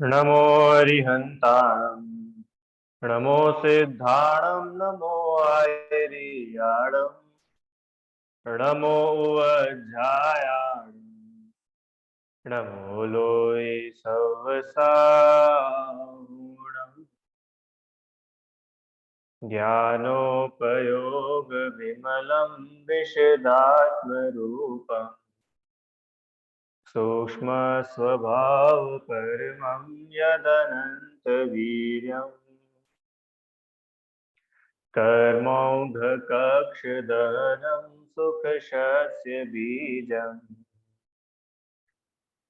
नमो अरिहन्ताणं नमो सिद्धाणं नमो आयर्याणं नमो उवज्झायाणं नमो लोये सवसाहुणम् ज्ञानोपयोगविमलं विशदात्मरूपम् सूक्ष्मस्वभावपरमं यदनन्तवीर्यम् कर्मौघकक्षदहनं सुखशस्य बीजम्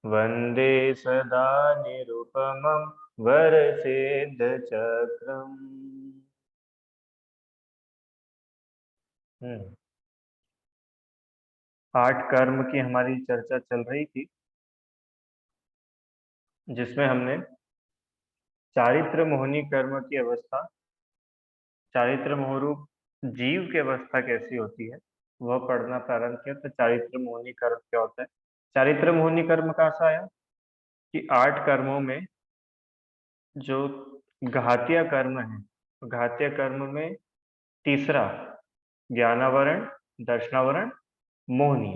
वन्दे सदा निरुपमं वरसिद्धचक्रम्। आठ कर्म की हमारी चर्चा चल रही थी, जिसमें हमने चारित्र मोहनी कर्म की अवस्था, चारित्र मोहरूप जीव की अवस्था कैसी होती है वह पढ़ना प्रारंभ किया। तो चारित्र मोहनी कर्म क्या होता है? चारित्र मोहनी कर्म कहाँ से आया कि आठ कर्मों में जो घातीय कर्म है, घातीय कर्म में तीसरा ज्ञानावरण, दर्शनावरण, मोहनी।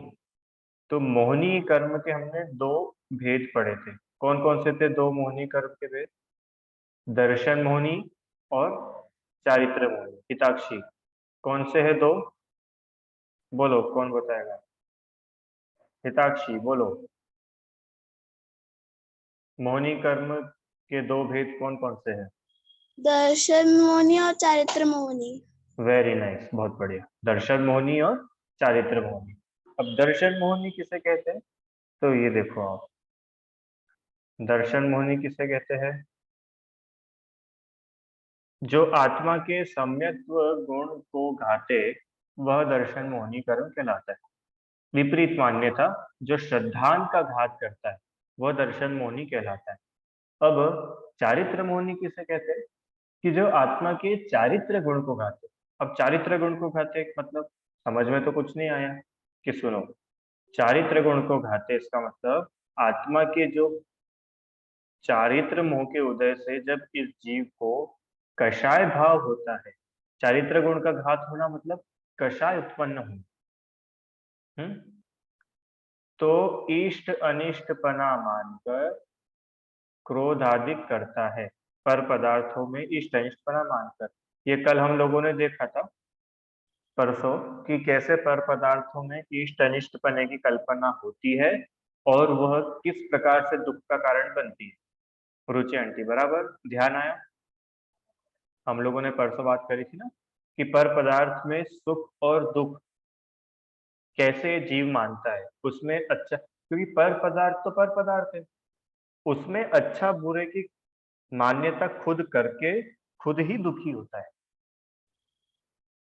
तो मोहनी कर्म के हमने दो भेद पढ़े थे। कौन कौन से थे दो मोहनी कर्म के भेद? दर्शन मोहनी और चारित्र मोहनी। हिताक्षी, कौन से है दो? बोलो, कौन बताएगा? हिताक्षी बोलो, मोहनी कर्म के दो भेद कौन कौन से हैं? दर्शन मोहनी और चारित्र मोहनी। वेरी नाइस, बहुत बढ़िया। दर्शन मोहनी और चारित्र मोहनी। अब दर्शन मोहनी किसे कहते हैं? तो ये देखो आप, दर्शन मोहनी किसे कहते हैं? जो आत्मा के सम्यक्त्व गुण को घाते वह दर्शन मोहनी कर्म कहलाता है। विपरीत मान्यता जो श्रद्धांत का घात करता है वह दर्शन मोहनी कहलाता है। अब चारित्र मोहनी किसे कहते हैं? कि जो आत्मा के चारित्र गुण को घाते। अब चारित्र गुण को घाते मतलब समझ में तो कुछ नहीं आया कि सुनो, चारित्र गुण को घाते इसका मतलब आत्मा के जो चारित्र मोह के उदय से जब इस जीव को कषाय भाव होता है, चारित्र गुण का घात होना मतलब कषाय उत्पन्न हो, तो इष्ट अनिष्टपना मानकर क्रोधाधिक करता है। पर पदार्थों में इष्ट अनिष्टपना मानकर, ये कल हम लोगों ने देखा था परसों कि कैसे पर पदार्थों में इष्ट अनिष्टपने की कल्पना होती है और वह किस प्रकार से दुख का कारण बनती है। रुचि आंटी, बराबर ध्यान आया? हम लोगों ने परसों बात करी थी ना कि पर पदार्थ में सुख और दुख कैसे जीव मानता है, उसमें अच्छा, क्योंकि पर पदार्थ तो पर पदार्थ है, उसमें अच्छा बुरे की मान्यता खुद करके खुद ही दुखी होता है।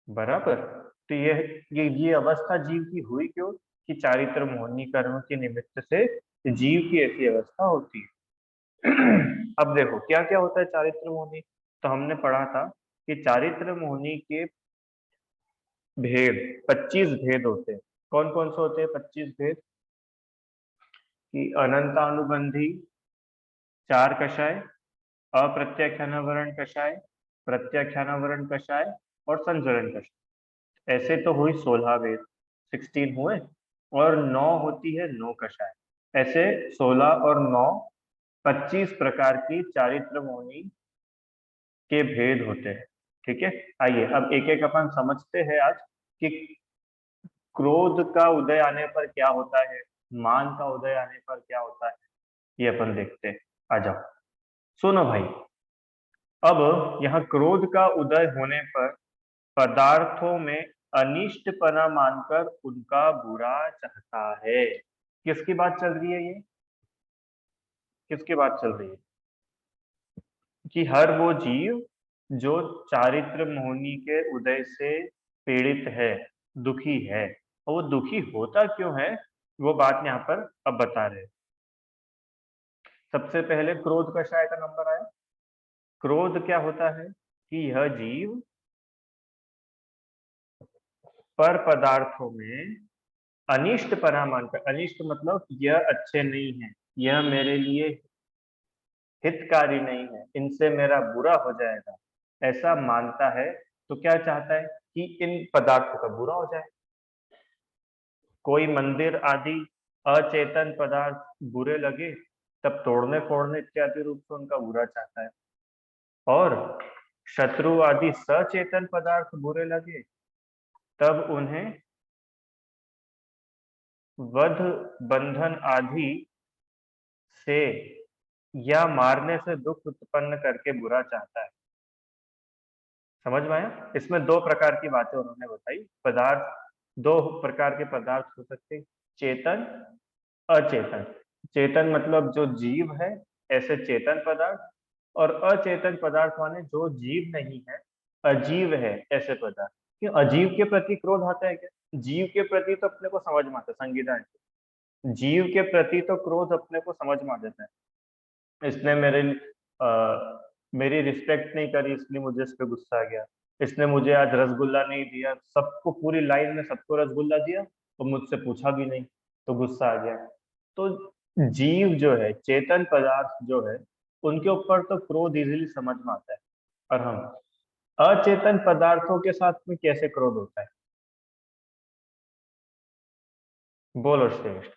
बराबर। तो ये अवस्था जीव की हुई क्यों? कि चारित्र मोहनी कर्म के निमित्त से जीव की ऐसी अवस्था होती है। अब देखो क्या क्या होता है चारित्र मोहनी। तो हमने पढ़ा था कि चारित्र मोहनी के भेद 25 भेद होते हैं। कौन कौन से होते हैं 25 भेद? कि अनंतानुबंधी चार कषाय, अप्रत्याख्यानावरण कषाय, प्रत्याख्यानावरण कषाय और संज्वरण कषाय। ऐसे तो हुई 16 वेद, 16 हुए, और 9 होती है 9 कषाय। ऐसे 16 और 9 25 प्रकार की चारित्र मोहनी के भेद होते हैं। ठीक है, आइए अब एक एक अपन समझते हैं आज कि क्रोध का उदय आने पर क्या होता है, मान का उदय आने पर क्या होता है, ये अपन देखते हैं। आ जाओ, सुनो भाई। अब यहाँ क्रोध का उदय होने पर पदार्थों में अनिष्टपना मानकर उनका बुरा चाहता है। किसकी बात चल रही है ये? किसकी बात चल रही है? कि हर वो जीव जो चारित्र मोहनी के उदय से पीड़ित है, दुखी है, और वो दुखी होता क्यों है वो बात यहाँ पर अब बता रहे हैं। सबसे पहले क्रोध कषाय का नंबर आया। क्रोध क्या होता है? कि यह जीव पर पदार्थों में अनिष्ट पना मानकर, अनिष्ट मतलब यह अच्छे नहीं है, यह मेरे लिए हितकारी नहीं है, इनसे मेरा बुरा हो जाएगा, ऐसा मानता है, तो क्या चाहता है कि इन पदार्थों का बुरा हो जाए। कोई मंदिर आदि अचेतन पदार्थ बुरे लगे तब तोड़ने फोड़ने इत्यादि रूप से उनका बुरा चाहता है, और शत्रु आदि सचेतन पदार्थ बुरे लगे तब उन्हें वध, बंधन आदि से या मारने से दुख उत्पन्न करके बुरा चाहता है। समझ में आया? इसमें दो प्रकार की बातें उन्होंने बताई। पदार्थ, दो प्रकार के पदार्थ हो सकते हैं, चेतन, अचेतन। चेतन मतलब जो जीव है, ऐसे चेतन पदार्थ, और अचेतन पदार्थ माने जो जीव नहीं है, अजीव है, ऐसे पदार्थ। क्यों अजीव के प्रति क्रोध आता है? क्या जीव के प्रति तो अपने को समझ में आता है, संविधान जीव के प्रति तो क्रोध अपने को समझ में आ जाता है। इसने मेरी रिस्पेक्ट नहीं करी, इसलिए मुझे इस पे गुस्सा आ गया। इसने मुझे आज रसगुल्ला नहीं दिया, सबको पूरी लाइन में सबको रसगुल्ला दिया तो मुझसे पूछा भी नहीं, तो गुस्सा आ गया। तो जीव जो है, चेतन पदार्थ जो है, उनके ऊपर तो क्रोध इजीली समझ में आता है। और हम अचेतन पदार्थों के साथ में कैसे क्रोध होता है? बोलो श्रेष्ठ।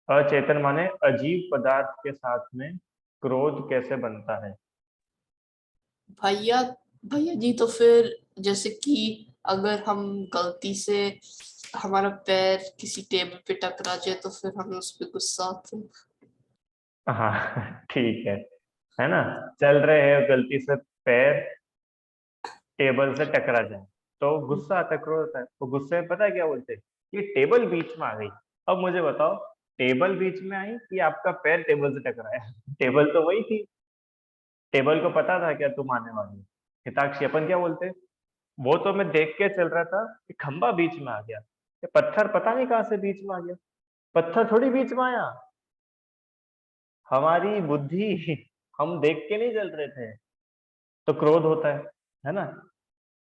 अचेतन माने अजीव पदार्थ के साथ में क्रोध कैसे बनता है? भैया भैया जी, तो फिर जैसे कि अगर हम गलती से हमारा पैर किसी टेबल पे टकरा जाए तो फिर हमें उस पर गुस्सा आता है। हाँ ठीक है ना? चल रहे हैं, गलती से पैर टेबल से टकरा जाए तो गुस्सा आता है, क्रोध आता है। तो गुस्से में पता है क्या बोलते हैं? ये टेबल बीच में आ गई। अब मुझे बताओ, टेबल बीच में आई कि आपका पैर टेबल से टकराया? टेबल तो वही थी, टेबल को पता था क्या तुम आने वाली? हिताक्षी, अपन क्या बोलते हैं? वो तो मैं देख के चल रहा था कि खंबा बीच में आ गया, ये पत्थर पता नहीं कहाँ से बीच में आ गया। पत्थर थोड़ी बीच में आया, हमारी बुद्धि, हम देख के नहीं चल रहे थे, तो क्रोध होता है ना?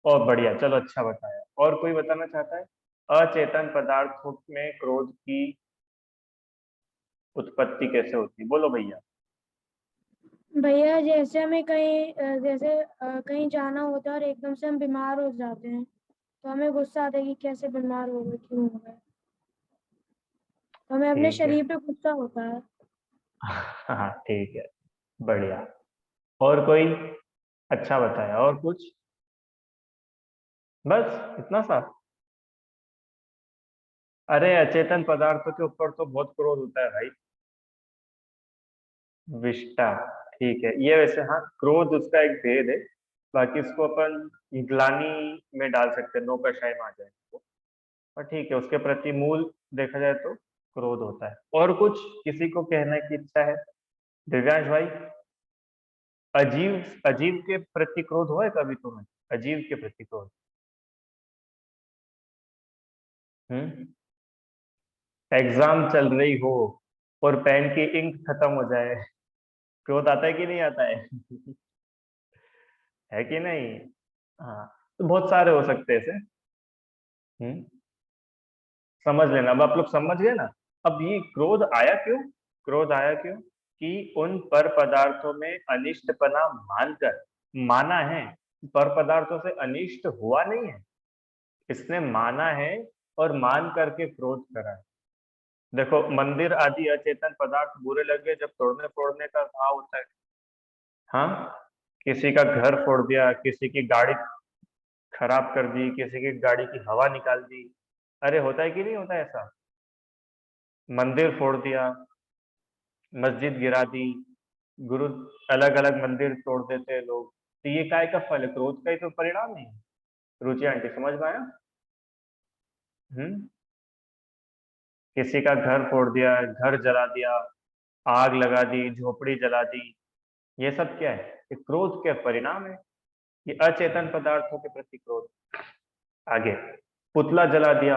और बढ़िया, चलो अच्छा बताया। और कोई बताना चाहता है अचेतन पदार्थों में क्रोध की उत्पत्ति कैसे होती है? बोलो भैया। भैया जैसे हमें कहीं कहीं जाना होता है और एकदम से हम बीमार हो जाते हैं तो हमें गुस्सा आता है कि कैसे बीमार हो गए, क्यों हो गए। तो हमें अपने ठीक है, शरीर पे गुस्सा होता है। हाँ ठीक है, बढ़िया। और कोई? अच्छा बताया। और कुछ? बस इतना सा? अरे अचेतन पदार्थों के ऊपर तो बहुत क्रोध होता है भाई। विष्टा, ठीक है। ये वैसे हाँ, क्रोध उसका एक भेद है, बाकी इसको अपन ग्लानि में डाल सकते हैं, नो कषाय में आ जाए तो। पर ठीक है, उसके प्रति मूल देखा जाए तो क्रोध होता है। और कुछ किसी को कहने की इच्छा है? दिव्यांश भाई, अजीव, अजीव के प्रति क्रोध हुआ है कभी तुम्हें? अजीव के प्रति क्रोध? एग्जाम चल रही हो और पेन की इंक खत्म हो जाए, क्रोध आता है कि नहीं आता है? है कि नहीं? हाँ, तो बहुत सारे हो सकते हैं ऐसे। हम्म समझ लेना, अब आप लोग समझ गए ना? अब ये क्रोध आया क्यों? क्रोध आया क्यों कि उन पर पदार्थों में अनिष्टपना मानकर, माना है, पर पदार्थों से अनिष्ट हुआ नहीं है, इसने माना है और मान करके क्रोध करा है। देखो, मंदिर आदि अचेतन पदार्थ बुरे लगे जब तोड़ने फोड़ने का भाव होता है। हाँ, किसी का घर फोड़ दिया, किसी की गाड़ी खराब कर दी, किसी की गाड़ी की हवा निकाल दी, अरे होता है कि नहीं होता है ऐसा? मंदिर फोड़ दिया, मस्जिद गिरा दी, गुरु, अलग अलग मंदिर तोड़ देते हैं लोग, तो ये काय का फल है? क्रोध का ही तो परिणाम नहीं है। रुचि आंटी, समझ में आया? हम्म किसी का घर फोड़ दिया, घर जला दिया, आग लगा दी, झोपड़ी जला दी, ये सब क्या है? ये क्रोध के परिणाम है। ये अचेतन पदार्थों के प्रति क्रोध। आगे, पुतला जला दिया,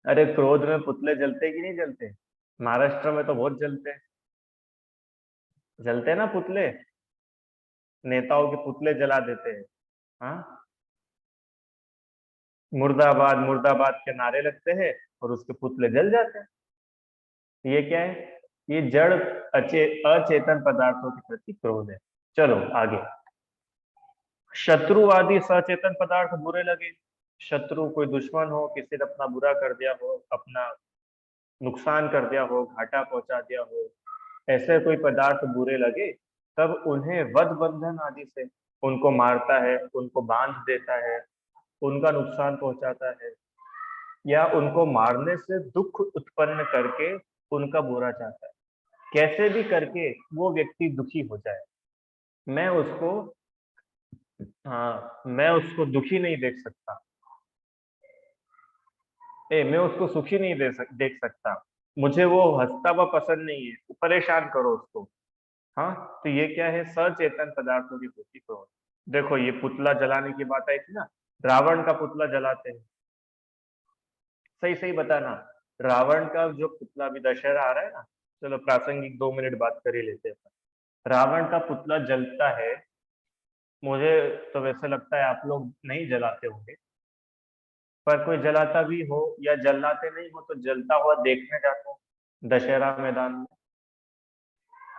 अरे क्रोध में पुतले जलते कि नहीं जलते? महाराष्ट्र में तो बहुत जलते हैं, जलते हैं ना पुतले, नेताओं के पुतले जला देते हैं। हाँ, मुर्दाबाद मुर्दाबाद के नारे लगते हैं और उसके पुतले जल जाते हैं। ये क्या है? ये जड़ अचेतन पदार्थों के प्रति क्रोध है। चलो आगे। शत्रुवादी सचेतन पदार्थ बुरे लगे। शत्रु कोई दुश्मन हो, किसी ने अपना बुरा कर दिया हो, अपना नुकसान कर दिया हो, घाटा पहुंचा दिया हो, ऐसे कोई पदार्थ बुरे लगे, तब उन्हें वध बंधन आदि से उनको मारता है, उनको बांध देता है, उनका नुकसान पहुंचाता है, या उनको मारने से दुख उत्पन्न करके उनका बुरा चाहता है। कैसे भी करके वो व्यक्ति दुखी हो जाए, मैं उसको दुखी नहीं देख सकता। मैं उसको सुखी नहीं देख सकता। मुझे वो हंसता हुआ पसंद नहीं है, परेशान करो उसको। हाँ, तो ये क्या है? सचेतन पदार्थों की प्रति क्रोध। देखो, ये पुतला जलाने की बात आई थी ना, रावण का पुतला जलाते हैं। सही सही बताना, रावण का जो पुतला, अभी दशहरा आ रहा है ना, चलो प्रासंगिक 2 मिनट बात कर ही लेते हैं। रावण का पुतला जलता है, मुझे तो वैसे लगता है आप लोग नहीं जलाते होंगे, पर कोई जलाता भी हो या जलाते नहीं हो तो जलता हुआ देखने जाता हूँ दशहरा मैदान में।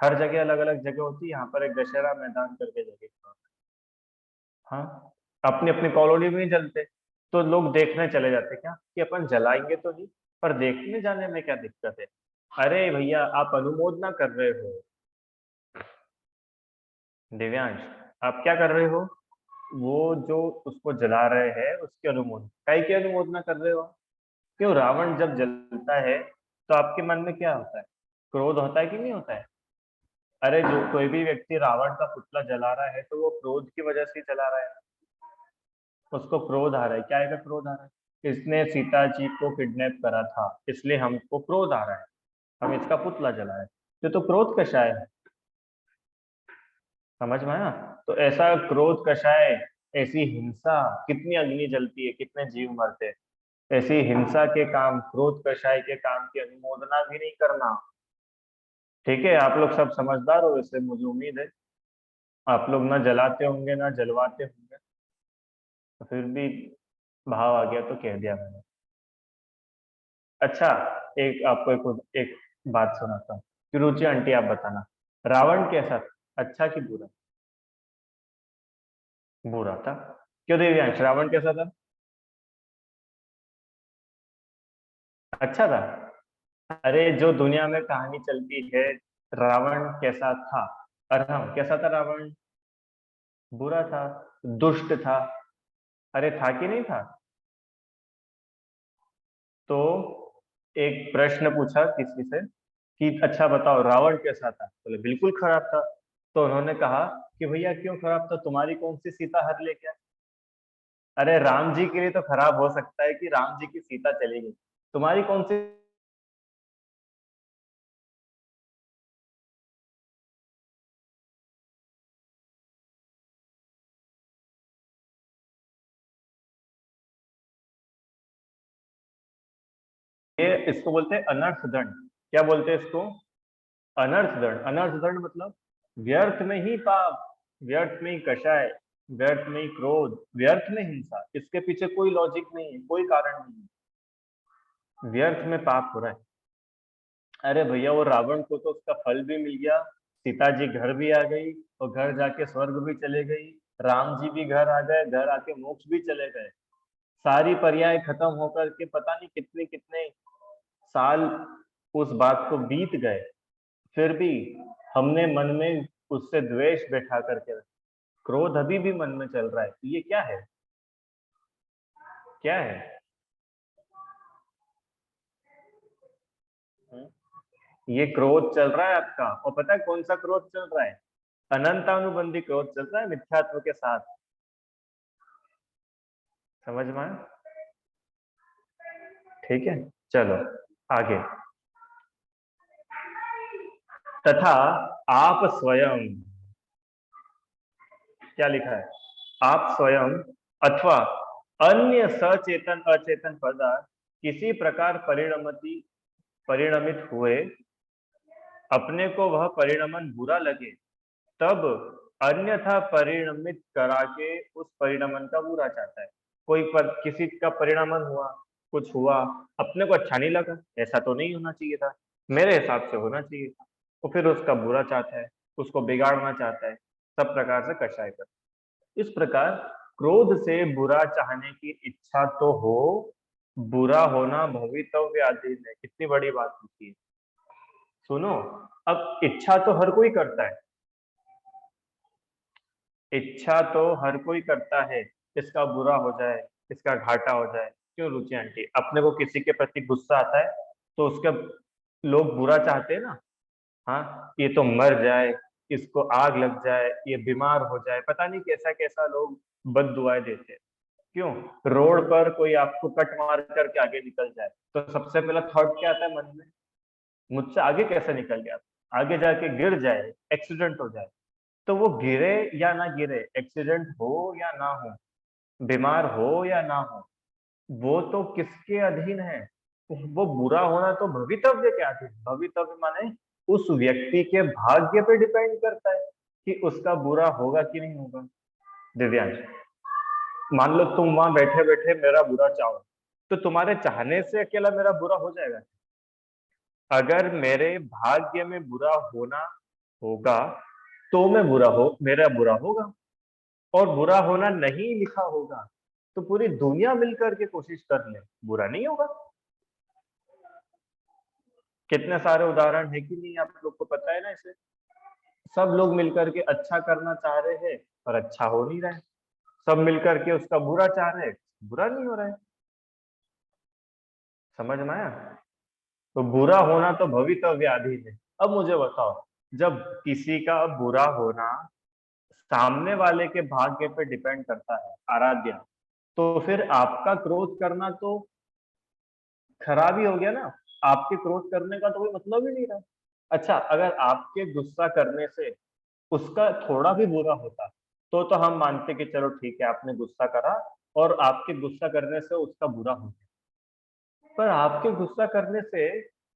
हर जगह अलग अलग जगह होती है, यहाँ पर एक दशहरा मैदान करके जगह। हाँ, अपनी अपनी कॉलोनी में ही जलते, तो लोग देखने चले जाते क्या कि अपन जलाएंगे तो नहीं, पर देखने जाने में क्या दिक्कत है? अरे भैया, आप अनुमोदना कर रहे हो। दिव्यांश, आप क्या कर रहे हो? वो जो उसको जला रहे हैं उसकी अनुमोदना, काय की अनुमोदना कर रहे हो? क्यों? रावण जब जलता है तो आपके मन में क्या होता है? क्रोध होता है कि नहीं होता है? अरे, जो कोई भी व्यक्ति रावण का पुतला जला रहा है तो वो क्रोध की वजह से जला रहा है, उसको क्रोध आ रहा है। क्या है? क्रोध आ रहा है, इसने सीता जी को किडनैप करा था, इसलिए हमको क्रोध आ रहा है, हम इसका पुतला जलाए। तो क्रोध कषाय है, समझ में आया? तो ऐसा क्रोध कषाय, ऐसी हिंसा, कितनी अग्नि जलती है, कितने जीव मरते हैं। ऐसी हिंसा के काम, क्रोध कषाय के काम की अनुमोदना भी नहीं करना। ठीक है, आप लोग सब समझदार हो, वैसे मुझे उम्मीद है आप लोग ना जलाते होंगे ना जलवाते होंगे, तो फिर भी भाव आ गया तो कह दिया मैंने। अच्छा, एक आपको एक बात सुनाता हूँ। रुचि आंटी, आप बताना, रावण कैसा था, अच्छा कि बुरा? बुरा था। क्यों देव्यांश, रावण कैसा था? अच्छा था। अरे, जो दुनिया में कहानी चलती है, रावण कैसा था? अरहम कैसा था रावण? बुरा था, दुष्ट था। अरे, था कि नहीं था? तो एक प्रश्न पूछा किसी से कि अच्छा बताओ रावण कैसा था, बोले बिल्कुल खराब था। तो उन्होंने कहा कि भैया क्यों खराब था, तुम्हारी कौन सी सीता हर ले गया? अरे, राम जी के लिए तो खराब हो सकता है कि राम जी की सीता चली गई, तुम्हारी कौन सी? ये इसको बोलते हैं अनर्थ दंड। क्या बोलते हैं इसको? अनर्थ दंड। अनर्थ दंड मतलब व्यर्थ में ही पाप, व्यर्थ में ही कषाय, व्यर्थ में ही क्रोध, व्यर्थ में हिंसा। इसके पीछे कोई लॉजिक नहीं है, कोई कारण नहीं है, व्यर्थ में पाप हो रहा है। अरे भैया, वो रावण को तो उसका फल भी मिल गया, सीता जी घर भी आ गई, और घर जाके स्वर्ग भी चले गई, राम जी भी घर आ गए, घर आके मोक्ष भी चले गए। सारी पर्याय खत्म होकर के पता नहीं कितने कितने साल उस बात को बीत गए, फिर भी हमने मन में उससे द्वेष बैठा करके, क्रोध अभी भी मन में चल रहा है। तो ये क्या है? क्या है? ये क्रोध चल रहा है आपका, और पता है कौन सा क्रोध चल रहा है? अनंतानुबंधी क्रोध चल रहा है, मिथ्यात्व के साथ। समझ में आया? ठीक है, चलो आगे। तथा आप स्वयं, क्या लिखा है? आप स्वयं अथवा अन्य सचेतन अचेतन पदार्थ किसी प्रकार परिणमित हुए, अपने को वह परिणमन बुरा लगे, तब अन्यथा परिणमित करा के उस परिणमन का बुरा चाहता है। किसी का परिणमन हुआ, कुछ हुआ, अपने को अच्छा नहीं लगा, ऐसा तो नहीं होना चाहिए था, मेरे हिसाब से होना चाहिए था। तो फिर उसका बुरा चाहता है, उसको बिगाड़ना चाहता है, सब प्रकार से कषाय करता है। इस प्रकार क्रोध से बुरा चाहने की इच्छा तो हो, बुरा होना भवितव्य अधीन है। कितनी बड़ी बात होती है। सुनो, अब इच्छा तो हर कोई करता है, इच्छा तो हर कोई करता है, इसका बुरा हो जाए, इसका घाटा हो जाए। क्यों रुचि आंटी, अपने को किसी के प्रति गुस्सा आता है तो उसका लोग बुरा चाहते हैं ना। हाँ, ये तो मर जाए, इसको आग लग जाए, ये बीमार हो जाए, पता नहीं कैसा कैसा लोग बद दुआएं देते हैं। क्यों? रोड पर कोई आपको कट मार करके आगे निकल जाए तो सबसे पहला थॉट क्या आता है मन में? मुझसे आगे कैसे निकल गया, आगे जाके गिर जाए, एक्सीडेंट हो जाए। तो वो गिरे या ना गिरे, एक्सीडेंट हो या ना हो, बीमार हो या ना हो, वो तो किसके अधीन है? वो बुरा होना तो भवितव्य के अधीन। भवितव्य माने उस व्यक्ति के भाग्य पे डिपेंड करता है कि उसका बुरा होगा कि नहीं होगा। दिव्यांश, मान लो तुम वहां बैठे बैठे मेरा बुरा चाहो, तो तुम्हारे चाहने से अकेला मेरा बुरा हो जाएगा? अगर मेरे भाग्य में बुरा होना होगा तो मैं बुरा हो मेरा बुरा होगा, और बुरा होना नहीं लिखा होगा तो पूरी दुनिया मिलकर के कोशिश कर ले, बुरा नहीं होगा। कितने सारे उदाहरण है कि नहीं, आप लोग को पता है ना इसे। सब लोग मिलकर के अच्छा करना चाह रहे हैं और अच्छा हो नहीं रहा है, सब मिलकर के उसका बुरा चाह रहे हैं, बुरा नहीं हो रहा है। समझ में आया? तो बुरा होना तो भवितव्याधीन है। अब मुझे बताओ, जब किसी का बुरा होना सामने वाले के भाग्य पे डिपेंड करता है, आराध्या, तो फिर आपका क्रोध करना तो खराब ही हो गया ना। आपके क्रोध करने का तो कोई मतलब ही नहीं रहा। अच्छा, अगर आपके गुस्सा करने से उसका थोड़ा भी बुरा होता तो हम मानते कि चलो ठीक है, आपने गुस्सा करा और आपके गुस्सा करने से उसका बुरा हो गया। पर आपके गुस्सा करने से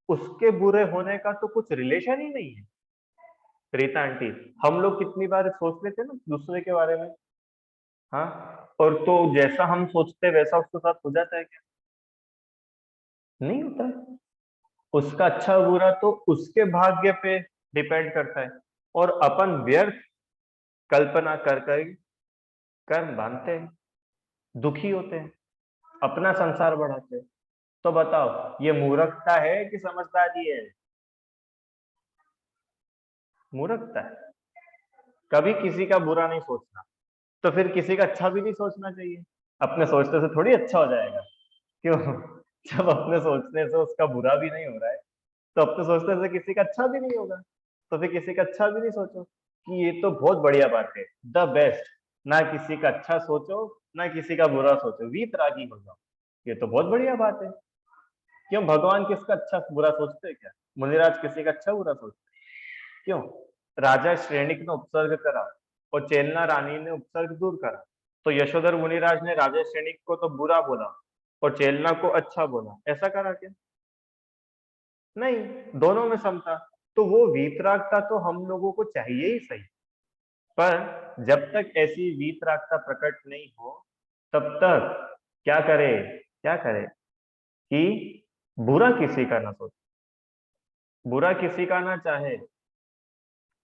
उसके बुरे होने का तो कुछ रिलेशन ही नहीं है। रीता आंटी, हम लोग कितनी बार सोच लेते हैं ना दूसरे के बारे में। हाँ, और तो जैसा हम सोचते वैसा उसके साथ हो जाता है क्या? नहीं होता। उसका अच्छा बुरा तो उसके भाग्य पे डिपेंड करता है, और अपन व्यर्थ कल्पना कर कर कर्म बांधते हैं, दुखी होते हैं, अपना संसार बढ़ाते हैं। तो बताओ, ये मूर्खता है कि समझदारी है? मूर्खता है। कभी किसी का बुरा नहीं सोचना, तो फिर किसी का अच्छा भी नहीं सोचना चाहिए। अपने सोचने से थोड़ी अच्छा हो जाएगा। क्यों? जब अपने सोचने से उसका बुरा भी नहीं हो रहा है, तो अपने सोचने से किसी का अच्छा भी नहीं होगा। तो फिर किसी का अच्छा भी नहीं सोचो, कि ये तो बहुत बढ़िया बात है, द बेस्ट। ना किसी का अच्छा सोचो, ना किसी का बुरा सोचो, वीतरागी हो जाओ, ये तो बहुत बढ़िया बात है। क्यों? भगवान किसका अच्छा बुरा सोचते हैं क्या? मुनिराज किसी का अच्छा बुरा सोचते हैं? क्यों? राजा श्रेणिक ने उपसर्ग करा और चेलना रानी ने उपसर्ग दूर करा, तो यशोधर मुनिराज ने राजा श्रेणिक को तो बुरा बोला और चेलना को अच्छा बोला, ऐसा करा क्या? नहीं, दोनों में समता। तो वो वीतरागता तो हम लोगों को चाहिए ही सही, पर जब तक ऐसी वीतरागता प्रकट नहीं हो तब तक क्या करे, क्या करे कि बुरा किसी का ना सोचे, बुरा किसी का ना चाहे।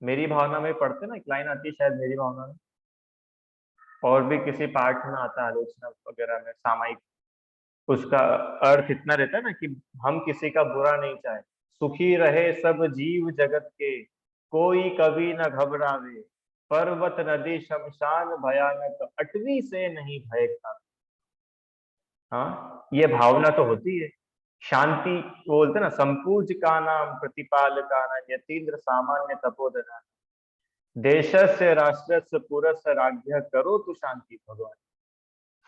मेरी भावना में पढ़ते ना, एक लाइन आती है शायद मेरी भावना में, और भी किसी पाठ में आता है, आलोचना वगैरह में, सामायिक। उसका अर्थ इतना रहता है ना कि हम किसी का बुरा नहीं चाहे, सुखी रहे सब जीव जगत के, कोई कभी न घबरावे, पर्वत नदी शमशान भयानक, अटवी से नहीं भय का। हाँ, ये भावना तो होती है। शांति बोलते ना, संपूज का नाम प्रतिपाल का नाम, यतीन्द्र सामान्य तपोधना, देशस्य राष्ट्रस्य पुरस्य राज्य, करो तो शांति भगवान।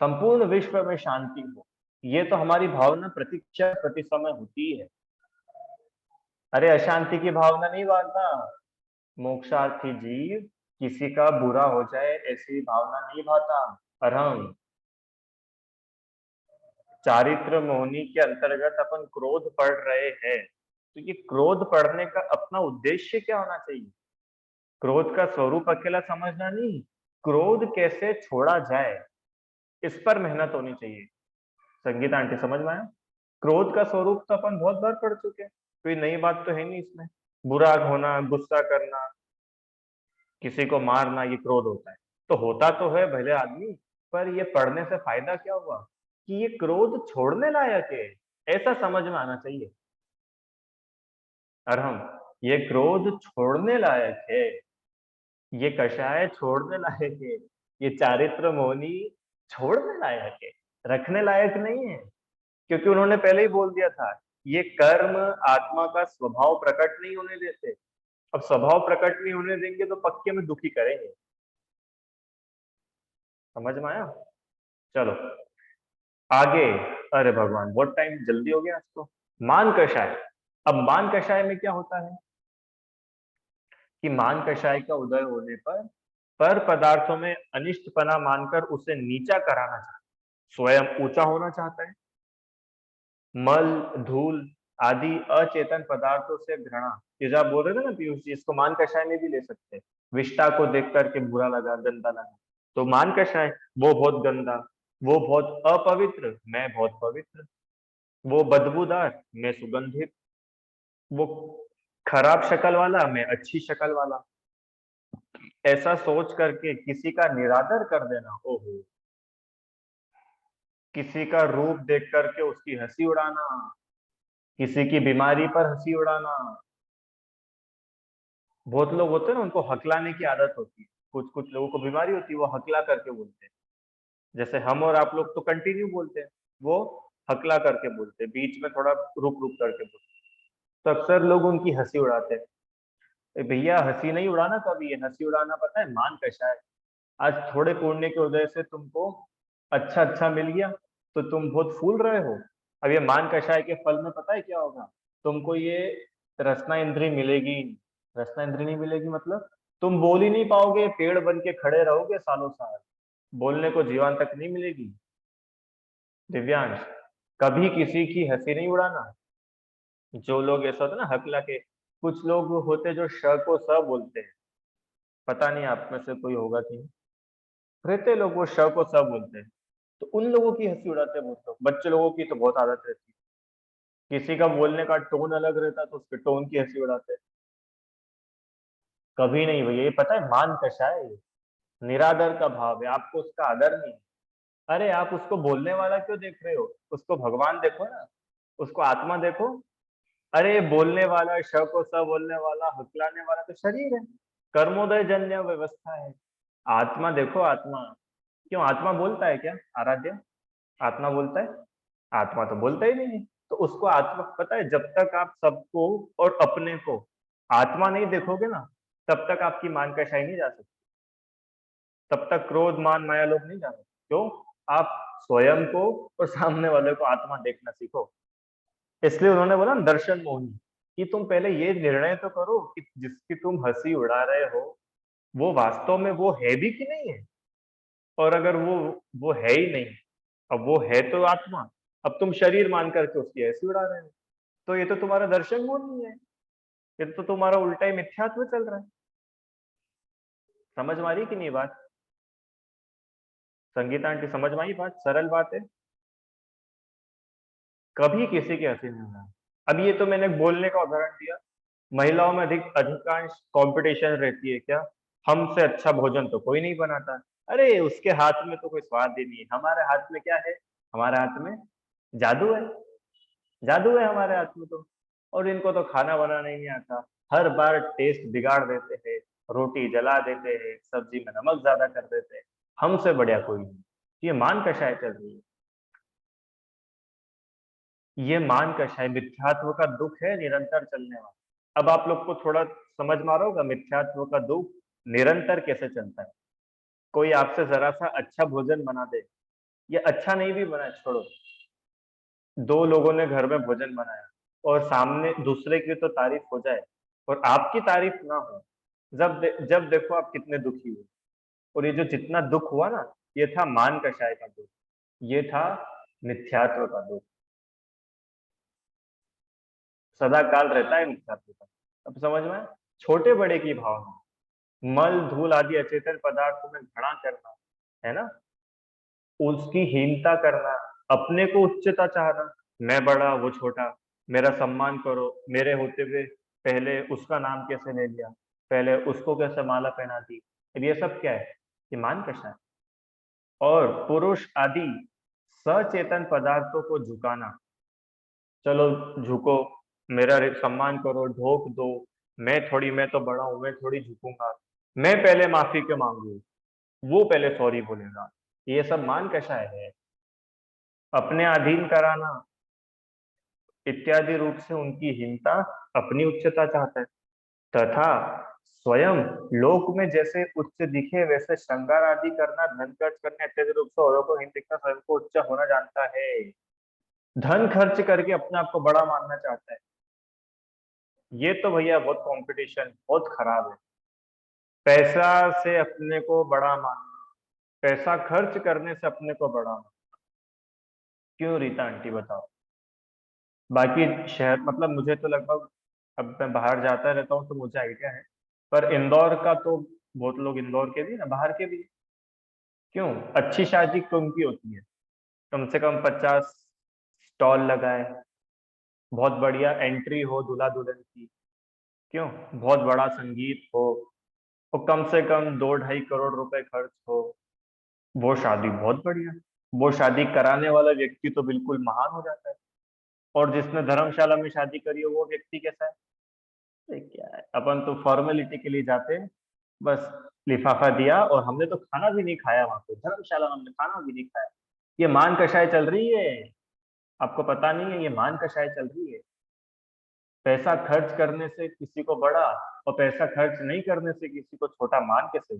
संपूर्ण विश्व में शांति हो, ये तो हमारी भावना प्रतीक्षा प्रति समय होती है। अरे अशांति की भावना नहीं बांधना। मोक्षार्थी जीव किसी का बुरा हो जाए ऐसी भावना नहीं भाता। अरहम चारित्र मोहनी के अंतर्गत अपन क्रोध पढ़ रहे हैं, तो ये क्रोध पढ़ने का अपना उद्देश्य क्या होना चाहिए? क्रोध का स्वरूप अकेला समझना नहीं, क्रोध कैसे छोड़ा जाए इस पर मेहनत होनी चाहिए। संगीता आंटी समझ में आया? क्रोध का स्वरूप तो अपन बहुत बार पढ़ चुके हैं। कोई नई बात तो है नहीं इसमें। बुरा होना, गुस्सा करना, किसी को मारना, ये क्रोध होता है। तो होता तो है भले आदमी, पर ये पढ़ने से फायदा क्या हुआ कि ये क्रोध छोड़ने लायक है, ऐसा समझ में आना चाहिए। और हम ये क्रोध छोड़ने लायक है, ये कषाय छोड़ने लायक है, ये चारित्र मोहनी छोड़ने लायक है, रखने लायक नहीं है। क्योंकि उन्होंने पहले ही बोल दिया था, ये कर्म आत्मा का स्वभाव प्रकट नहीं होने देते। अब स्वभाव प्रकट नहीं होने देंगे तो पक्के में दुखी करेंगे। समझ में आया? चलो आगे। अरे भगवान, बहुत टाइम जल्दी हो गया आज तो। मान कषाय। अब मान कषाय में क्या होता है कि मान कषाय का उदय होने पर पदार्थों में अनिष्टपना मानकर उसे नीचा कराना चाहता है, स्वयं ऊंचा होना चाहता है। मल, धूल आदि अचेतन पदार्थों से घृणा, ये जो आप बोल रहे थे ना पीयूष जी, इसको मान कषाय में भी ले सकते हैं। विष्टा को देख करके बुरा लगा, गंदा लगा, तो मान कषाय, वो बहुत गंदा, वो बहुत अपवित्र, मैं बहुत पवित्र, वो बदबूदार, मैं सुगंधित, वो खराब शक्ल वाला, मैं अच्छी शक्ल वाला। ऐसा सोच करके किसी का निरादर कर देना, ओहो, किसी का रूप देख करके उसकी हंसी उड़ाना, किसी की बीमारी पर हंसी उड़ाना। बहुत लोग होते हैं ना, उनको हकलाने की आदत होती है। कुछ कुछ लोगों को बीमारी होती है, वो हकला करके बोलते हैं। जैसे हम और आप लोग तो कंटिन्यू बोलते हैं, वो हकला करके बोलते हैं, बीच में थोड़ा रुक रुक करके बोलते हैं। तो अक्सर लोग उनकी हंसी उड़ाते हैं। भैया हंसी नहीं उड़ाना कभी, ये हंसी उड़ाना पता है मान कषाय। आज थोड़े पुण्य की वजह से तुमको अच्छा अच्छा मिल गया तो तुम बहुत फूल रहे हो। अब ये मान कषाय के फल में पता है क्या होगा, तुमको ये रसना इंद्री मिलेगी। रसना इंद्री नहीं मिलेगी मतलब तुम बोल ही नहीं पाओगे, पेड़ बन के खड़े रहोगे सालों साल, बोलने को जीवन तक नहीं मिलेगी। दिव्यांश, कभी किसी की हंसी नहीं उड़ाना। जो लोग ऐसा होता है ना हकला के, कुछ लोग होते जो श को स बोलते हैं, पता नहीं आप में से कोई होगा कि नहीं, रहते लोग वो श को स बोलते हैं, तो उन लोगों की हंसी उड़ाते हैं बहुत लोग। बच्चे लोगों की तो बहुत आदत रहती है, किसी का बोलने का टोन अलग रहता है तो उसके टोन की हंसी उड़ाते हैं। कभी नहीं भैया, ये पता है मान कषाय है, निरादर का भाव है, आपको उसका आदर नहीं है। अरे आप उसको बोलने वाला क्यों देख रहे हो, उसको भगवान देखो ना, उसको आत्मा देखो। अरे बोलने वाला, श को स बोलने वाला, हकलाने वाला तो शरीर है, कर्मोदय जन्य व्यवस्था है। आत्मा देखो, आत्मा। क्यों आत्मा बोलता है क्या आराध्य? आत्मा बोलता है? आत्मा तो बोलता ही नहीं है। तो उसको आत्मा पता है, जब तक आप सबको और अपने को आत्मा नहीं देखोगे ना, तब तक आपकी मान कषाई नहीं जा सकती, तब तक क्रोध मान माया लोग नहीं जा सकते। क्यों? आप स्वयं को और सामने वाले को आत्मा देखना सीखो। इसलिए उन्होंने बोला ना दर्शन मोहिनी, कि तुम पहले ये निर्णय तो करो कि जिसकी तुम हंसी उड़ा रहे हो वो वास्तव में वो है भी कि नहीं है। और अगर वो है ही नहीं, अब वो है तो आत्मा, अब तुम शरीर मान करके उसकी हंसी उड़ा रहे हो, तो ये तो तुम्हारा दर्शन मोह नहीं है, ये तो तुम्हारा उल्टा ही मिथ्यात्व चल रहा है। समझ में आ रही कि नहीं बात? संगीता आंटी समझ में आई बात? सरल बात है, कभी किसी की हंसी नहीं उड़ाना। अब ये तो मैंने बोलने का उदाहरण दिया, महिलाओं में अधिकांश कंपटीशन रहती है क्या, हमसे अच्छा भोजन तो कोई नहीं बनाता। अरे उसके हाथ में तो कोई स्वाद ही नहीं है, हमारे हाथ में क्या है? हमारे हाथ में जादू है, जादू है हमारे हाथ में तो। और इनको तो खाना बनाना ही नहीं आता, हर बार टेस्ट बिगाड़ देते हैं, रोटी जला देते हैं, सब्जी में नमक ज्यादा कर देते हैं, हमसे बढ़िया कोई नहीं। ये मान कषाय चल रही है, ये मान कषाय मिथ्यात्व का दुख है, निरंतर चलने वाला। अब आप लोग को थोड़ा समझ में आ रहा होगा मिथ्यात्व का दुख निरंतर कैसे चलता है। कोई आपसे जरा सा अच्छा भोजन बना दे, या अच्छा नहीं भी बना, छोड़ो, दो लोगों ने घर में भोजन बनाया और सामने दूसरे की तो तारीफ हो जाए और आपकी तारीफ ना हो, जब देखो आप कितने दुखी हुए। और ये जो जितना दुख हुआ ना, ये था मान कषाय का दुख, ये था मिथ्यात्व का दुख, सदा काल रहता है मिथ्यात्व का। अब समझ में आया? छोटे बड़े की भावना, मल धूल आदि अचेतन पदार्थों में घृणा करना, है ना, उसकी हीनता करना, अपने को उच्चता चाहना, मैं बड़ा वो छोटा, मेरा सम्मान करो, मेरे होते हुए पहले उसका नाम कैसे ले लिया, पहले उसको कैसे माला पहना दी। अब ये सब क्या है, ये मान कषाय। और पुरुष आदि सचेतन पदार्थों को झुकाना, चलो झुको, मेरा सम्मान करो, ढोक दो, मैं तो बड़ा हूं, मैं थोड़ी झुकूंगा, मैं पहले माफी क्यों मांगू, वो पहले सॉरी बोलेगा। ये सब मान कषाय है। अपने अधीन कराना इत्यादि रूप से उनकी हीनता अपनी उच्चता चाहता है, तथा स्वयं लोक में जैसे उच्च दिखे वैसे श्रृंगार आदि करना, धन खर्च करना इत्यादि रूप से औरों को हीन दिखना स्वयं को उच्च होना जानता है। धन खर्च करके अपने आप को बड़ा मानना चाहता है। ये तो भैया बहुत कंपटीशन बहुत खराब है। पैसा से अपने को बड़ा मानना, पैसा खर्च करने से अपने को बड़ा मानना, क्यों रीता आंटी बताओ। बाकी शहर मतलब मुझे तो लगभग, अब मैं बाहर जाता रहता हूँ तो मुझे आइडिया है, पर इंदौर का तो बहुत लोग इंदौर के भी ना, बाहर के भी, क्यों अच्छी शादी उनकी होती है, कम से कम 50 स्टॉल लगाए, बहुत बढ़िया एंट्री हो दूल्हा दुल्हन की, क्यों बहुत बड़ा संगीत हो, और कम से कम 2-2.5 करोड़ रुपए खर्च हो, वो शादी बहुत बढ़िया। वो शादी कराने वाला व्यक्ति तो बिल्कुल महान हो जाता है, और जिसने धर्मशाला में शादी करी हो वो व्यक्ति कैसा है। अरे क्या है, अपन तो फॉर्मेलिटी के लिए जाते हैं, बस लिफाफा दिया और हमने तो खाना भी नहीं खाया, वहां पे धर्मशाला में हमने खाना भी नहीं खाया। ये मान कषाय चल रही है, आपको पता नहीं है, ये मान कषाय चल रही है। पैसा खर्च करने से किसी को बड़ा और पैसा खर्च नहीं करने से किसी को छोटा मान कैसे।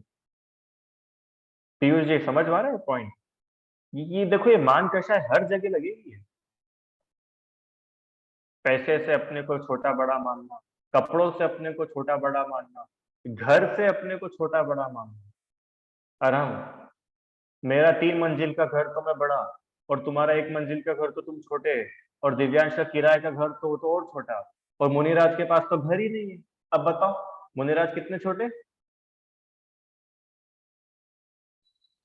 पीयूष जी समझ पा रहे हैं पॉइंट। ये देखो, ये मान कषाय हर जगह लगेगी है। पैसे से अपने को छोटा बड़ा मानना, कपड़ों से अपने को छोटा बड़ा मानना, घर से अपने को छोटा बड़ा मानना। आराम, मेरा 3 मंजिल का घर तो मैं बड़ा, और तुम्हारा 1 मंजिल का घर तो तुम छोटे, और दिव्यांश का किराए का घर तो और छोटा, और मुनिराज के पास तो घर ही नहीं है। अब बताओ मुनिराज कितने छोटे।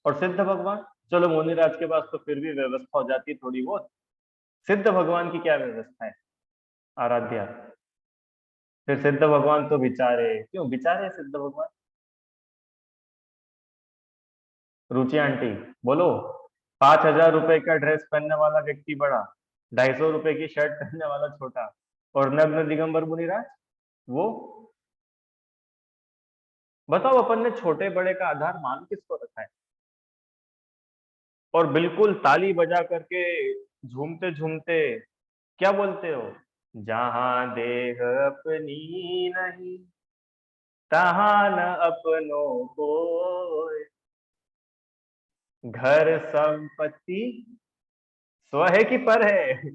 और सिद्ध भगवान, चलो मुनिराज के पास तो फिर भी व्यवस्था हो जाती है थोड़ी बहुत, सिद्ध भगवान की क्या व्यवस्था है आराध्या। फिर सिद्ध भगवान तो बेचारे, क्यों बेचारे सिद्ध भगवान। रुचि आंटी बोलो, 5,000 रुपए का ड्रेस पहनने वाला व्यक्ति बड़ा, 250 रुपए की शर्ट पहनने वाला छोटा, और नग्न दिगंबर मुनिराज वो। बताओ अपन ने छोटे बड़े का आधार मान किसको रखा है। और बिल्कुल ताली बजा करके झूमते झूमते क्या बोलते हो, जहां देह अपनी नहीं तहां न अपनों को, घर संपत्ति स्व है कि पर है,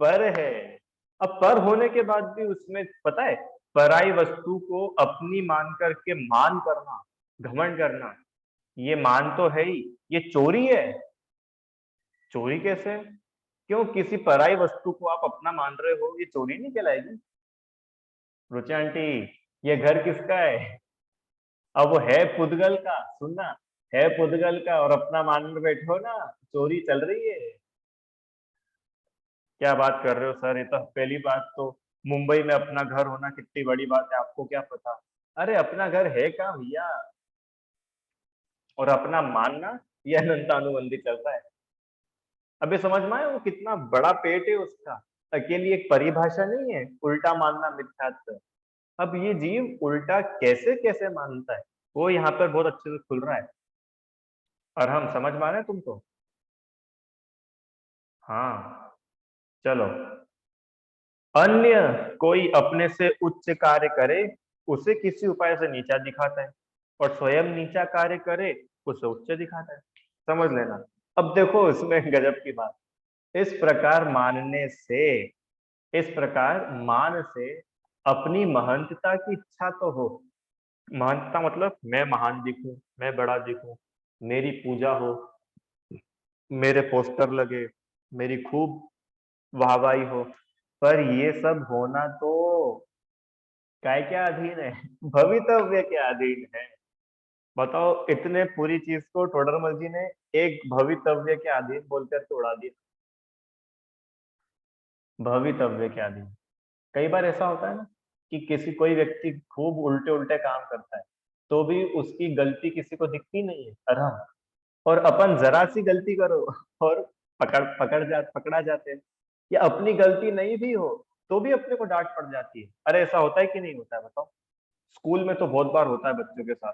पर है। अब पर होने के बाद भी उसमें पता है, पराई वस्तु को अपनी मान करके मान करना, घमंड करना, ये मान तो है ही, ये चोरी है। चोरी कैसे, क्यों किसी पराई वस्तु को आप अपना मान रहे हो, ये चोरी नहीं कहलाएगी। रुचि आंटी ये घर किसका है, अब वो है पुद्गल का, सुनना, है पुद्गल का और अपना मान बैठे हो ना, चोरी चल रही है। क्या बात कर रहे हो सर, ये तो पहली बात तो मुंबई में अपना घर होना कितनी बड़ी बात है, आपको क्या पता। अरे अपना घर है कहाँ भैया, और अपना मानना ये अनंतानुबंधी चलता है। अबे समझ में आया वो कितना बड़ा पेट है उसका। अकेली एक परिभाषा नहीं है उल्टा मानना मिथ्यात्व। अब ये जीव उल्टा कैसे कैसे मानता है, वो यहाँ पर बहुत अच्छे से खुल रहा है। और हम समझ में आ रहे हैं तुमको। हाँ चलो, अन्य कोई अपने से उच्च कार्य करे उसे किसी उपाय से नीचा दिखाता है, और स्वयं नीचा कार्य करे उसे उच्च दिखाता है। समझ लेना। अब देखो इसमें गजब की बात, इस प्रकार मानने से, इस प्रकार मान से अपनी महंतता की इच्छा तो हो। महंतता मतलब मैं महान दिखूं, मैं बड़ा दिखूं, मेरी पूजा हो, मेरे पोस्टर लगे, मेरी खूब वाहवाही हो। पर ये सब होना तो काय क्या अधीन है, भवितव्य के अधीन है। बताओ इतने पूरी चीज को टोडरमल जी ने एक भवितव्य के अधीन बोलकर के उड़ा दिया। भवितव्य क्या दिन। कई बार ऐसा होता है ना कि किसी कोई व्यक्ति खूब उल्टे उल्टे काम करता है तो भी उसकी गलती किसी को दिखती नहीं है, अरहम। और अपन जरा सी गलती करो और पकड़ा जाते हैं, या अपनी गलती नहीं भी हो तो भी अपने को डांट पड़ जाती है। अरे ऐसा होता है कि नहीं होता है बताओ? स्कूल में तो बहुत बार होता है बच्चों के साथ।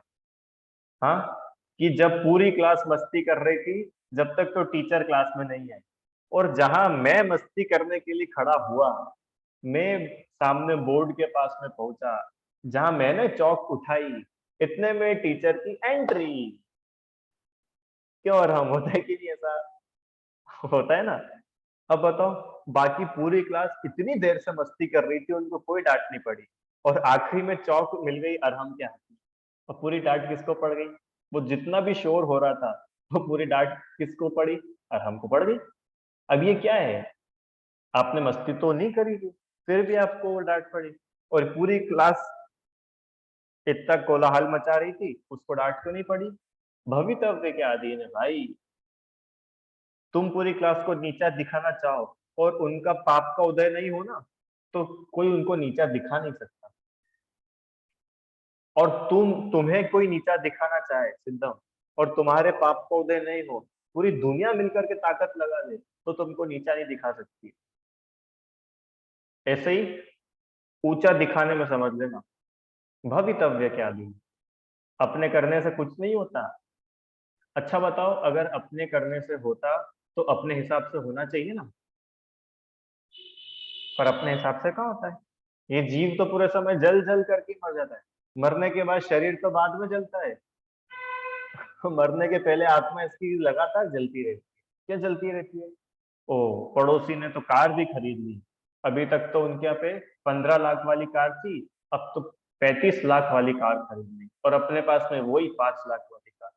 हाँ, कि जब पूरी क्लास मस्ती कर रही थी जब तक तो टीचर क्लास में नहीं आई, और जहां मैं मस्ती करने के लिए खड़ा हुआ, मैं सामने बोर्ड के पास में पहुंचा, जहां मैंने चौक उठाई, इतने में टीचर की एंट्री। क्यों? और हम होता है कि नहीं ऐसा? होता है ना। अब बताओ, बाकी पूरी क्लास इतनी देर से मस्ती कर रही थी, उनको कोई डांट नहीं पड़ी, और आखिरी में चौक मिल गई अरहम के हाथ में। और पूरी डांट किसको पड़ गई? वो जितना भी शोर हो रहा था वो पूरी डांट किसको पड़ी? अरहम को पड़ गई। अब ये क्या है? आपने मस्ती तो नहीं करी थी, फिर भी आपको वो डांट पड़ी। और पूरी क्लास इतना कोलाहल मचा रही थी, उसको डांट क्यों नहीं पड़ी? भवितव्य के अधीन है भाई। तुम पूरी क्लास को नीचा दिखाना चाहो और उनका पाप का उदय नहीं हो ना, तो कोई उनको नीचा दिखा नहीं सकता। और तुम्हें कोई नीचा दिखाना चाहे सिद्धम, और तुम्हारे पाप का उदय नहीं हो, पूरी दुनिया मिलकर के ताकत लगा दे तो तुमको नीचा नहीं दिखा सकती। ऐसे ही ऊंचा दिखाने में समझ लेना, भवितव्य क्या दी। अपने करने से कुछ नहीं होता। अच्छा बताओ, अगर अपने करने से होता तो अपने हिसाब से होना चाहिए ना, पर अपने हिसाब से कहाँ होता है? ये जीव तो पूरे समय जल जल करके मर जाता है। मरने के बाद शरीर तो बाद में जलता है, तो मरने के पहले आत्मा इसकी लगातार जलती रहती है। क्या जलती रहती है? ओ, पड़ोसी ने तो कार भी खरीद ली। अभी तक तो उनके यहाँ पे 15 लाख वाली कार थी, अब तो 35 लाख वाली कार खरीद ली, और अपने पास में वही 5 लाख वाली कार।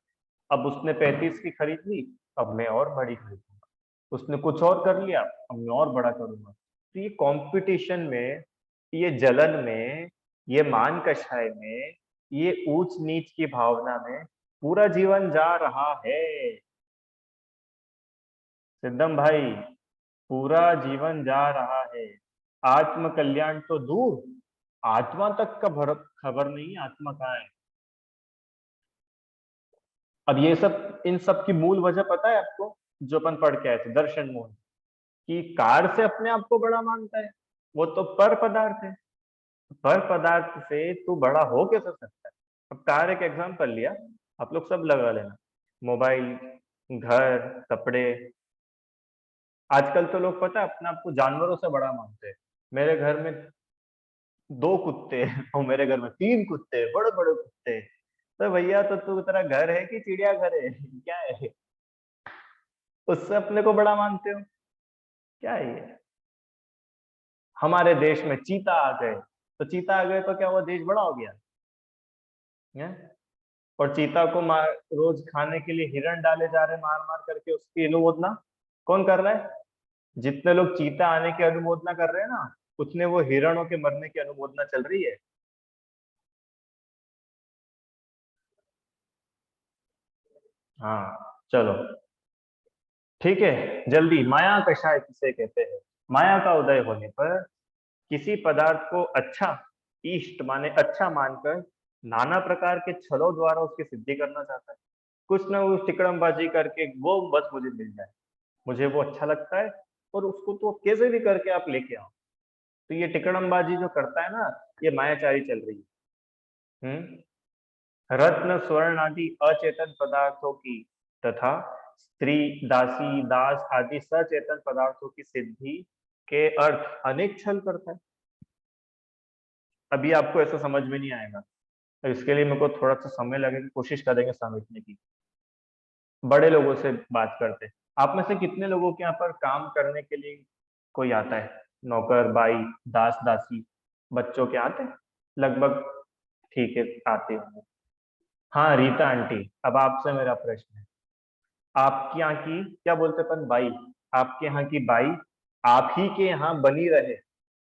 अब उसने 35 की खरीद ली, अब मैं और बड़ी खरीदूंगा। उसने कुछ और कर लिया, अब मैं और बड़ा करूंगा। तो ये कंपटीशन में, ये जलन में, ये मान कषाय में, ये ऊंच नीच की भावना में पूरा जीवन जा रहा है सिद्धम भाई। पूरा जीवन जा रहा है। आत्म कल्याण तो दूर, आत्मा तक का खबर नहीं आत्मा कहाँ है। अब ये सब, इन सब की मूल वजह पता है आपको? जो अपन पढ़ के आए थे दर्शन मूल, कि कार से अपने आप को बड़ा मानता है। वो तो पर पदार्थ है, पर पदार्थ से तू बड़ा हो कैसे सकता है? अब कार एक एग्जाम्पल लिया, आप लोग सब लगा लेना। मोबाइल, घर, कपड़े। आजकल तो लोग पता है अपने आप को जानवरों से बड़ा मानते हैं। मेरे घर में 2 कुत्ते हैं और मेरे घर में 3 कुत्ते हैं, बड़े बड़े कुत्ते हैं। तो भैया, तो तू तेरा घर है कि चिड़ियाघर है? क्या है? उससे अपने को बड़ा मानते हो? क्या है ये? हमारे देश में चीता आ गए, तो चीता आ गए तो क्या वो देश बड़ा हो गया है? और चीता को मार, रोज खाने के लिए हिरण डाले जा रहे मार मार करके, उसकी अनुमोदना कौन कर रहा है? जितने लोग चीता आने की अनुमोदना कर रहे हैं ना, उतने वो हिरणों के मरने की अनुमोदना चल रही है। हाँ चलो, ठीक है। जल्दी, माया कषाय किसे कहते हैं? माया का उदय होने पर किसी पदार्थ को अच्छा, इष्ट माने अच्छा मानकर, नाना प्रकार के छलों द्वारा उसकी सिद्धि करना चाहता है। कुछ ना कुछ टिकड़मबाजी करके वो बस मुझे मिल जाए, मुझे वो अच्छा लगता है, और उसको तो कैसे भी करके आप लेके आओ। तो ये टिकड़मबाजी जो करता है ना, ये मायाचारी चल रही है। रत्न स्वर्ण आदि अचेतन पदार्थों की तथा स्त्री, दासी, दास आदि सचेतन पदार्थों की सिद्धि के अर्थ अनेक छल करता है। अभी आपको ऐसा समझ में नहीं आएगा, तो इसके लिए मेरे को थोड़ा सा समय लगेगा, कोशिश करेंगे समझने की। बड़े लोगों से बात करते हैं। आप में से कितने लोगों के यहाँ पर काम करने के लिए कोई आता है? नौकर, बाई, दास, दासी, बच्चों के आते हैं लगभग? ठीक है, आते होंगे। हाँ रीता आंटी, अब आपसे मेरा प्रश्न है, आपके यहाँ की क्या बोलते अपन, बाई, आपके यहाँ की बाई आप ही के यहाँ बनी रहे,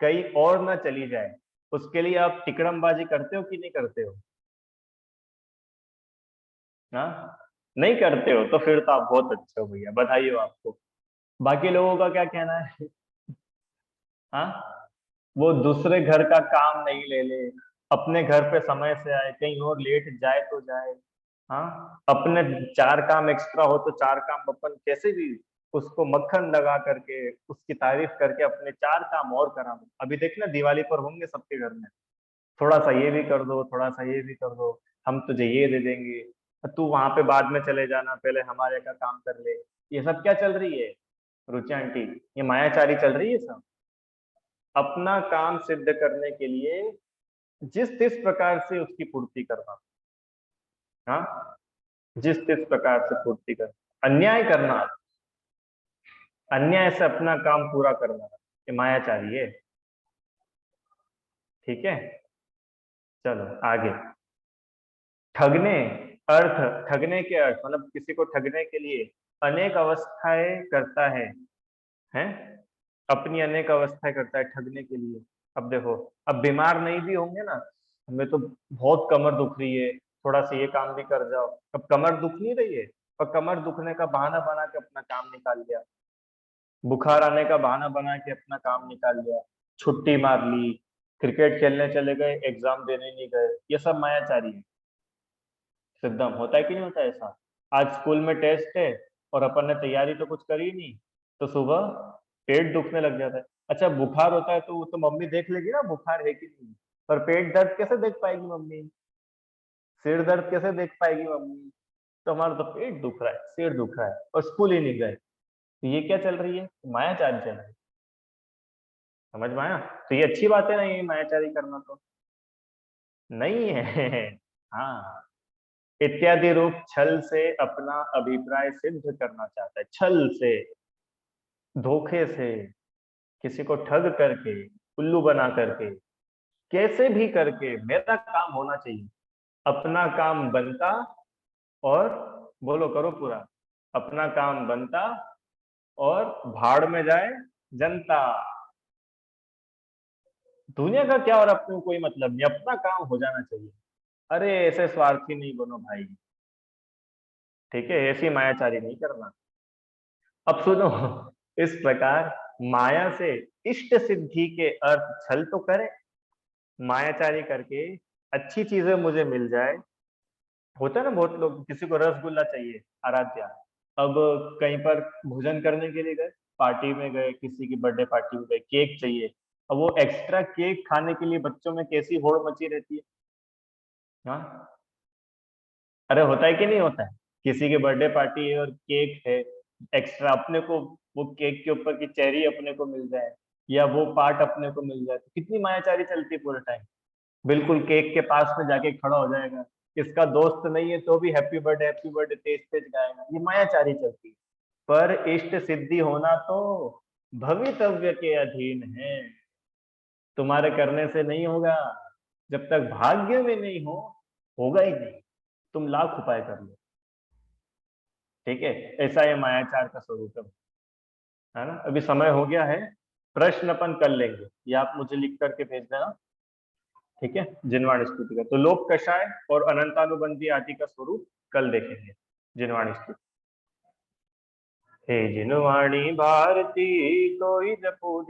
कहीं और ना चली जाए, उसके लिए आप टिकड़मबाजी करते हो कि नहीं करते हो? हाँ, नहीं करते हो? तो फिर तो आप बहुत अच्छे हो भैया, बधाई हो आपको। बाकी लोगों का क्या कहना है? हाँ, वो दूसरे घर का काम नहीं ले ले, अपने घर पे समय से आए, कहीं और लेट जाए तो जाए। हाँ, अपने 4 काम एक्स्ट्रा हो तो 4 काम अपन कैसे भी उसको मक्खन लगा करके उसकी तारीफ करके अपने 4 काम और करा दो। अभी देखना दिवाली पर होंगे सबके घर में, थोड़ा सा ये भी कर दो, थोड़ा सा ये भी कर दो, हम तुझे ये दे देंगे, तू वहां पे बाद में चले जाना, पहले हमारे का काम कर ले। ये सब क्या चल रही है रुचि आंटी? ये मायाचारी चल रही है सब। अपना काम सिद्ध करने के लिए जिस तिस प्रकार से उसकी पूर्ति करना। हाँ, जिस तिस प्रकार से पूर्ति करना, अन्याय करना, अन्याय से अपना काम पूरा करना, ये मायाचारी है। ठीक है, चलो आगे। ठगने, अर्थ, ठगने के अर्थ मतलब किसी को ठगने के लिए अनेक अवस्थाएं करता है, अपनी अनेक अवस्थाएं करता है ठगने के लिए। अब देखो, अब बीमार नहीं भी होंगे ना, हमें तो बहुत कमर दुख रही है, थोड़ा सा ये काम भी कर जाओ, अब कमर दुख नहीं रही है और कमर दुखने का बहाना बना के अपना काम निकाल लिया, बुखार आने का बहाना बना के अपना काम निकाल लिया, छुट्टी मार ली, क्रिकेट खेलने चले गए, एग्जाम देने नहीं गए, ये सब मायाचारी है। सिद्धम होता है कि नहीं होता है ऐसा? आज स्कूल में टेस्ट है और अपन ने तैयारी तो कुछ करी नहीं, तो सुबह पेट दुखने लग जाता है। अच्छा, बुखार होता है तो वो तो मम्मी देख लेगी ना बुखार है कि नहीं, पर पेट दर्द कैसे देख पाएगी मम्मी, सिर दर्द कैसे देख पाएगी मम्मी? तो हमारा तो पेट दुख रहा है, सिर दुख रहा है और स्कूल ही नहीं गए, तो ये क्या चल रही है? मायाचारी चल रही है। समझ में आया? तो ये अच्छी बात है ना, ये मायाचारी करना तो नहीं है। हाँ, इत्यादि रूप छल से अपना अभिप्राय सिद्ध करना चाहता है, छल से, धोखे से, किसी को ठग करके, उल्लू बना करके, कैसे भी करके मेरा काम होना चाहिए, अपना काम बनता और बोलो करो पूरा, अपना काम बनता और भाड़ में जाए जनता। दुनिया का क्या और अपने को कोई मतलब नहीं, अपना काम हो जाना चाहिए। अरे ऐसे स्वार्थी नहीं बनो भाई, ठीक है, ऐसी मायाचारी नहीं करना। अब सुनो, इस प्रकार माया से इष्ट सिद्धि के अर्थ छल तो करे, मायाचारी करके अच्छी चीजें मुझे मिल जाए। होता है ना बहुत लोग, किसी को रसगुल्ला चाहिए आराध्या, अब कहीं पर भोजन करने के लिए गए, पार्टी में गए, किसी की बर्थडे पार्टी में गए, केक चाहिए, अब वो एक्स्ट्रा केक खाने के लिए बच्चों में कैसी होड़ मची रहती है। हाँ, अरे होता है कि नहीं होता है? किसी की बर्थडे पार्टी है और केक है एक्स्ट्रा, अपने को वो केक के ऊपर की चेरी अपने को मिल जाए या वो पार्ट अपने को मिल जाए, तो कितनी मायाचारी चलती है पूरे टाइम। बिल्कुल केक के पास में जाके खड़ा हो जाएगा, इसका दोस्त नहीं है तो भी हैप्पी बर्थडे तेज तेज गाएगा, ये मायाचारी चलती है। पर इष्ट सिद्धि होना तो भवितव्य के अधीन है, तुम्हारे करने से नहीं होगा, जब तक भाग्य में नहीं हो, होगा ही नहीं, तुम लाख उपाय कर लो। ठीक है, ऐसा ये मायाचार का स्वरूप है ना? अभी समय हो गया है, प्रश्न अपन कर लेंगे, ये आप मुझे लिख करके भेज देना। ठीक है, जिनवाणी स्तुति का तो लोक कषाय और अनंतानुबंधी आदि का स्वरूप कल देखेंगे। जिनवाणी स्तुति। हे जिनवाणी भारती कोई जपू